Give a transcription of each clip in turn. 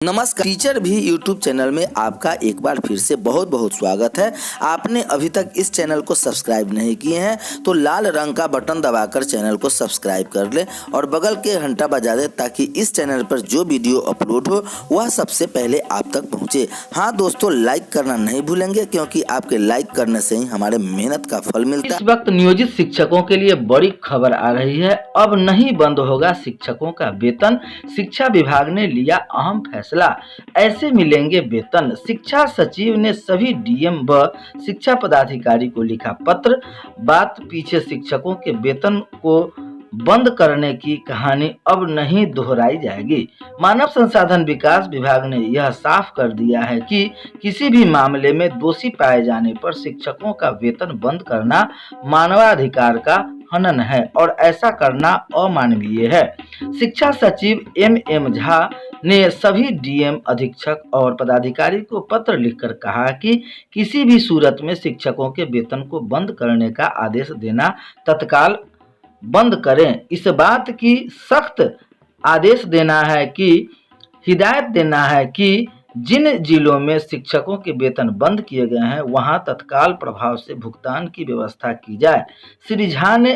नमस्कार। टीचर भी YouTube channel में आपका एक बार फिर से बहुत बहुत स्वागत है। आपने अभी तक इस चैनल को सब्सक्राइब नहीं किए हैं तो लाल रंग का बटन दबाकर चैनल को सब्सक्राइब कर ले और बगल के घंटा बजा दे ताकि इस चैनल पर जो वीडियो अपलोड हो वह सबसे पहले आप तक पहुंचे। हाँ दोस्तों, लाइक करना नहीं भूलेंगे क्योंकि आपके लाइक करने से ही हमारे मेहनत का फल मिलता है। इस वक्त नियोजित शिक्षकों के लिए बड़ी खबर आ रही है। अब नहीं बंद होगा शिक्षकों का वेतन। शिक्षा विभाग ने लिया अहम फैसला। ऐसे मिलेंगे वेतन। शिक्षा सचिव ने सभी डीएम व शिक्षा पदाधिकारी को लिखा पत्र। बात पीछे शिक्षकों के वेतन को बंद करने की कहानी अब नहीं दोहराई जाएगी। मानव संसाधन विकास विभाग ने यह साफ कर दिया है कि किसी भी मामले में दोषी पाए जाने पर शिक्षकों का वेतन बंद करना मानवाधिकार का हनन है और ऐसा करना अमानवीय है। शिक्षा सचिव एम झा ने सभी डीएम, अधीक्षक और पदाधिकारी को पत्र लिखकर कहा कि किसी भी सूरत में शिक्षकों के वेतन को बंद करने का आदेश देना तत्काल बंद करें। इस बात की सख्त आदेश देना है कि हिदायत देना है कि जिन जिलों में शिक्षकों के वेतन बंद किए गए हैं वहां तत्काल प्रभाव से भुगतान की व्यवस्था की जाए। श्री झा ने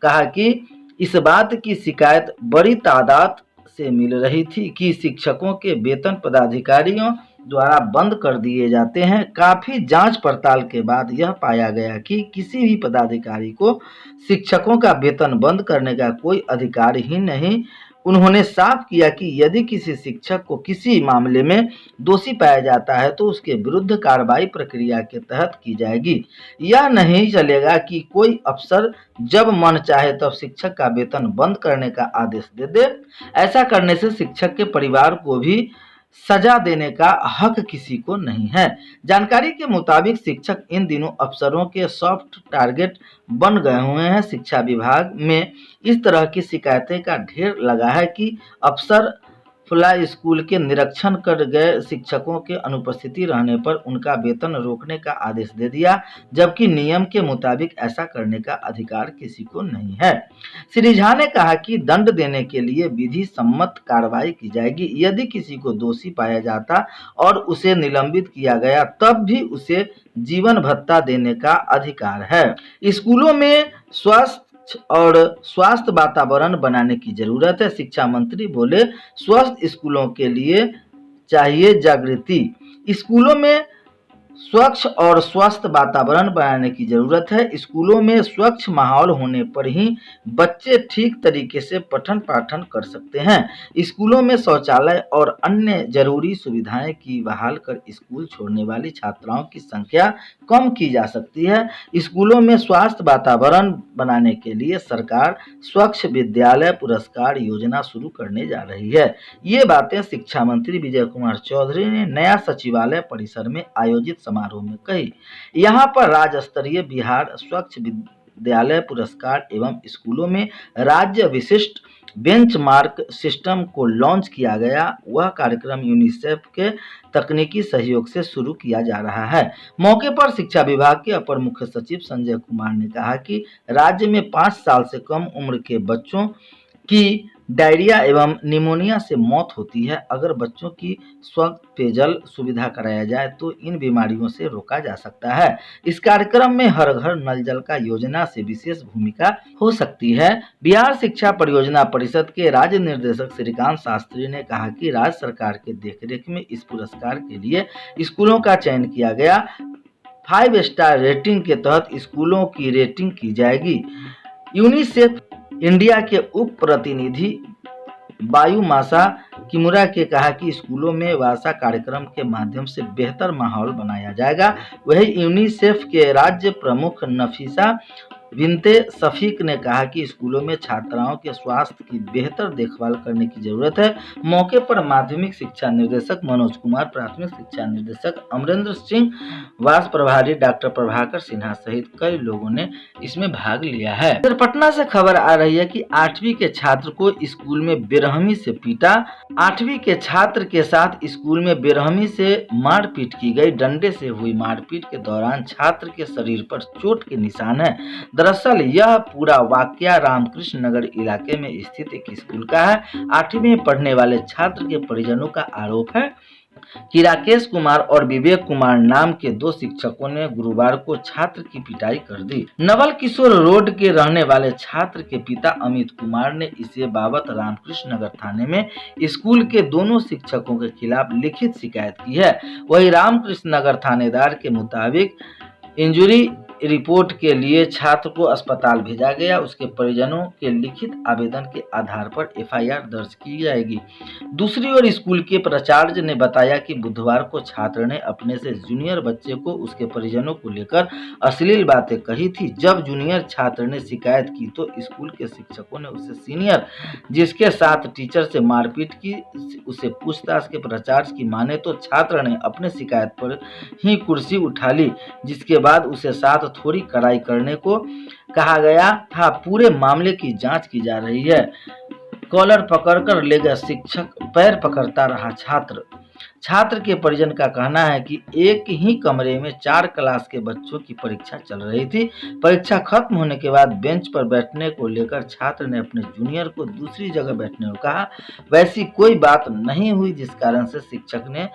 कहा कि इस बात की शिकायत बड़ी तादाद से मिल रही थी कि शिक्षकों के वेतन पदाधिकारियों द्वारा बंद कर दिए जाते हैं। काफी जांच पड़ताल के बाद यह पाया गया कि किसी भी पदाधिकारी को शिक्षकों का वेतन बंद करने का कोई अधिकार ही नहीं। उन्होंने साफ किया कि यदि किसी शिक्षक को किसी मामले में दोषी पाया जाता है तो उसके विरुद्ध कार्रवाई प्रक्रिया के तहत की जाएगी। यह नहीं चलेगा कि कोई अफसर जब मन चाहे तब शिक्षक का वेतन बंद करने का आदेश दे दे। ऐसा करने से शिक्षक के परिवार को भी सजा देने का हक किसी को नहीं है। जानकारी के मुताबिक शिक्षक इन दिनों अफसरों के सॉफ्ट टारगेट बन गए हुए हैं। शिक्षा विभाग में इस तरह की शिकायतें का ढेर लगा है कि अफसर फ्लाई स्कूल के निरीक्षण कर गए शिक्षकों के अनुपस्थिति रहने पर उनका वेतन रोकने का आदेश दे दिया, जबकि नियम के मुताबिक ऐसा करने का अधिकार किसी को नहीं है। श्री झा ने कहा कि दंड देने के लिए विधि सम्मत कार्रवाई की जाएगी। यदि किसी को दोषी पाया जाता और उसे निलंबित किया गया तब भी उसे जीवन भत्ता देने का अधिकार है। स्कूलों में स्वास्थ्य वातावरण बनाने की जरूरत है। शिक्षा मंत्री बोले, स्वस्थ स्कूलों के लिए चाहिए जागृति। स्कूलों में स्वच्छ और स्वस्थ वातावरण बनाने की जरूरत है। स्कूलों में स्वच्छ माहौल होने पर ही बच्चे ठीक तरीके से पठन पाठन कर सकते हैं। स्कूलों में शौचालय और अन्य जरूरी सुविधाएं की बहाल कर स्कूल छोड़ने वाली छात्राओं की संख्या कम की जा सकती है। स्कूलों में स्वास्थ्य वातावरण बनाने के लिए सरकार स्वच्छ विद्यालय पुरस्कार योजना शुरू करने जा रही है। ये बातें शिक्षा मंत्री विजय कुमार चौधरी ने नया सचिवालय परिसर में आयोजित समारोह में कही। यहाँ पर राज्य स्तरीय बिहार स्वच्छ विद्यालय पुरस्कार एवं स्कूलों में राज्य विशिष्ट बेंचमार्क सिस्टम को लॉन्च किया गया। वह कार्यक्रम यूनिसेफ के तकनीकी सहयोग से शुरू किया जा रहा है। मौके पर शिक्षा विभाग के अपर मुख्य सचिव संजय कुमार ने कहा कि राज्य में 5 साल से कम उम्र के बच्चों की डायरिया एवं निमोनिया से मौत होती है। अगर बच्चों की स्वच्छ पेयजल सुविधा कराया जाए तो इन बीमारियों से रोका जा सकता है। इस कार्यक्रम में हर घर नल जल का योजना से विशेष भूमिका हो सकती है। बिहार शिक्षा परियोजना परिषद के राज्य निर्देशक श्रीकांत शास्त्री ने कहा कि राज्य सरकार के देखरेख में इस पुरस्कार के लिए स्कूलों का चयन किया गया। 5 स्टार रेटिंग के तहत स्कूलों की रेटिंग की जाएगी। यूनिसेफ इंडिया के उप प्रतिनिधि बायुमासा किमुरा के कहा कि स्कूलों में वासा कार्यक्रम के माध्यम से बेहतर माहौल बनाया जाएगा। वही यूनिसेफ के राज्य प्रमुख नफीसा बिनते शफीक ने कहा कि स्कूलों में छात्राओं के स्वास्थ्य की बेहतर देखभाल करने की जरूरत है। मौके पर माध्यमिक शिक्षा निर्देशक मनोज कुमार, प्राथमिक शिक्षा निर्देशक अमरेंद्र सिंह, वास प्रभारी डॉक्टर प्रभाकर सिन्हा सहित कई लोगों ने इसमें भाग लिया है। इधर पटना से खबर आ रही है कि 8वीं के छात्र को स्कूल में बेरहमी से पीटा। 8वीं के छात्र के साथ स्कूल में बेरहमी से मारपीट की गई। डंडे से हुई मारपीट के दौरान छात्र के शरीर पर चोट के निशान है। दरअसल यह पूरा वाकया रामकृष्ण नगर इलाके में स्थित एक स्कूल का है। 8वीं में पढ़ने वाले छात्र के परिजनों का आरोप है कि राकेश कुमार और विवेक कुमार नाम के 2 शिक्षकों ने गुरुवार को छात्र की पिटाई कर दी। नवल किशोर रोड के रहने वाले छात्र के पिता अमित कुमार ने इसे बाबत रामकृष्ण नगर थाने में स्कूल के दोनों शिक्षकों के खिलाफ लिखित शिकायत की है। वही रामकृष्ण नगर थानेदार के मुताबिक इंजरी रिपोर्ट के लिए छात्र को अस्पताल भेजा गया। उसके परिजनों के लिखित आवेदन के आधार पर एफआईआर दर्ज की जाएगी। दूसरी ओर स्कूल के प्राचार्य ने बताया कि बुधवार को छात्र ने अपने से जूनियर बच्चे को उसके परिजनों को लेकर अश्लील बातें कही थी। जब जूनियर छात्र ने शिकायत की तो स्कूल के शिक्षकों ने उसे सीनियर जिसके साथ टीचर से मारपीट की। उसे पूछताछ के प्राचार्य की माने तो छात्र ने अपने शिकायत पर ही कुर्सी उठा ली, जिसके बाद उसे साथ थोड़ी कड़ाई करने को कहा गया था। पूरे मामले की जांच की जा रही है। कॉलर पकड़कर ले गया शिक्षक, पैर पकड़ता रहा छात्र के परिजन का कहना है कि एक ही कमरे में 4 क्लास के बच्चों की परीक्षा चल रही थी। परीक्षा खत्म होने के बाद बेंच पर बैठने को लेकर छात्र ने अपने जूनियर को दूसरी जगह बैठने को कहा। वैसी कोई बात नहीं हुई जिस कारण से शिक्षक ने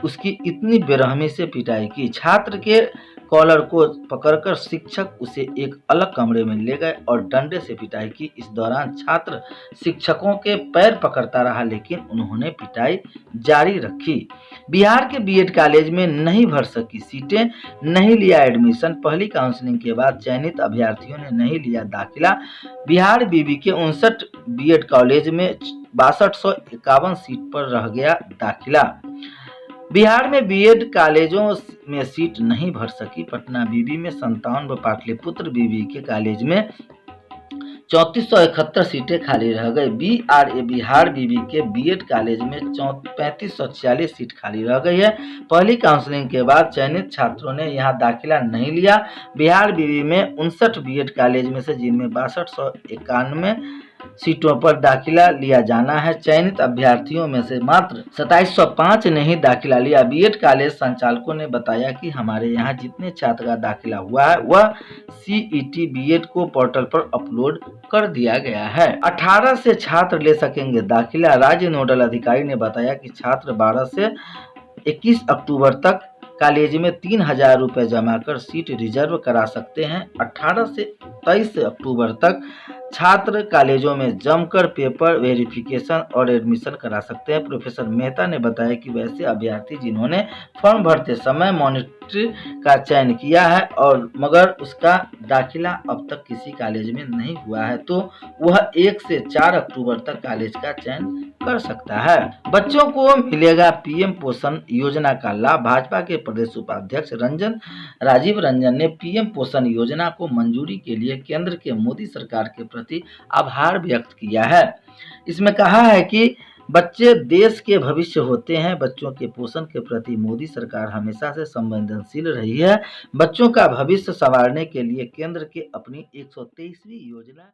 उसकी इतनी बेरहमी से पिटाई की। छात्र के कॉलर को पकड़कर शिक्षक उसे एक अलग कमरे में ले गए और डंडे से पिटाई की। इस दौरान छात्र शिक्षकों के पैर पकड़ता रहा, लेकिन उन्होंने पिटाई जारी रखी। बिहार के बीएड कॉलेज में नहीं भर सकी सीटें, नहीं लिया एडमिशन। पहली काउंसलिंग के बाद चयनित अभ्यर्थियों ने नहीं लिया दाखिला। बिहार बीबी के 59 बीएड कॉलेज में 6251 सीट पर रह गया दाखिला। बिहार में बीएड कॉलेजों में सीट नहीं भर सकी। पटना बीबी में 57 व पाटलिपुत्र बीबी के कॉलेज में 3471 सीटें खाली रह गई। बीआरए बिहार बीबी के बीएड कॉलेज में 3546 सीट खाली रह गई है। पहली काउंसलिंग के बाद चयनित छात्रों ने यहां दाखिला नहीं लिया। बिहार बीबी में 59 बीएड कॉलेज में से जिनमें 6291 सीटों पर दाखिला लिया जाना है। चयनित अभ्यर्थियों में से मात्र 2705 ने ही दाखिला लिया। बीएड कॉलेज संचालकों ने बताया कि हमारे यहाँ जितने छात्र का दाखिला हुआ है वह सीईटी बीएड को पोर्टल पर अपलोड कर दिया गया है। 18 से छात्र ले सकेंगे दाखिला। राज्य नोडल अधिकारी ने बताया कि छात्र 12 से 21 अक्टूबर तक कॉलेज में 3000 रुपये जमा कर सीट रिजर्व करा सकते हैं। 18 से 23 अक्टूबर तक छात्र कॉलेजों में जमकर पेपर वेरिफिकेशन और एडमिशन करा सकते हैं। प्रोफेसर मेहता ने बताया कि वैसे अभ्यर्थी जिन्होंने फॉर्म भरते समय मॉनिटरी का चयन किया है और मगर उसका दाखिला अब तक किसी कॉलेज में नहीं हुआ है तो वह 1 से 4 अक्टूबर तक कॉलेज का चयन कर सकता है। बच्चों को मिलेगा पीएम पोषण योजना का लाभ। भाजपा के प्रदेश उपाध्यक्ष राजीव रंजन ने पीएम पोषण योजना को मंजूरी के लिए केंद्र के मोदी सरकार के प्रति आभार व्यक्त किया है। इसमें कहा है कि बच्चे देश के भविष्य होते हैं। बच्चों के पोषण के प्रति मोदी सरकार हमेशा से संवेदनशील रही है। बच्चों का भविष्य संवारने के लिए केंद्र के अपनी 123वीं योजना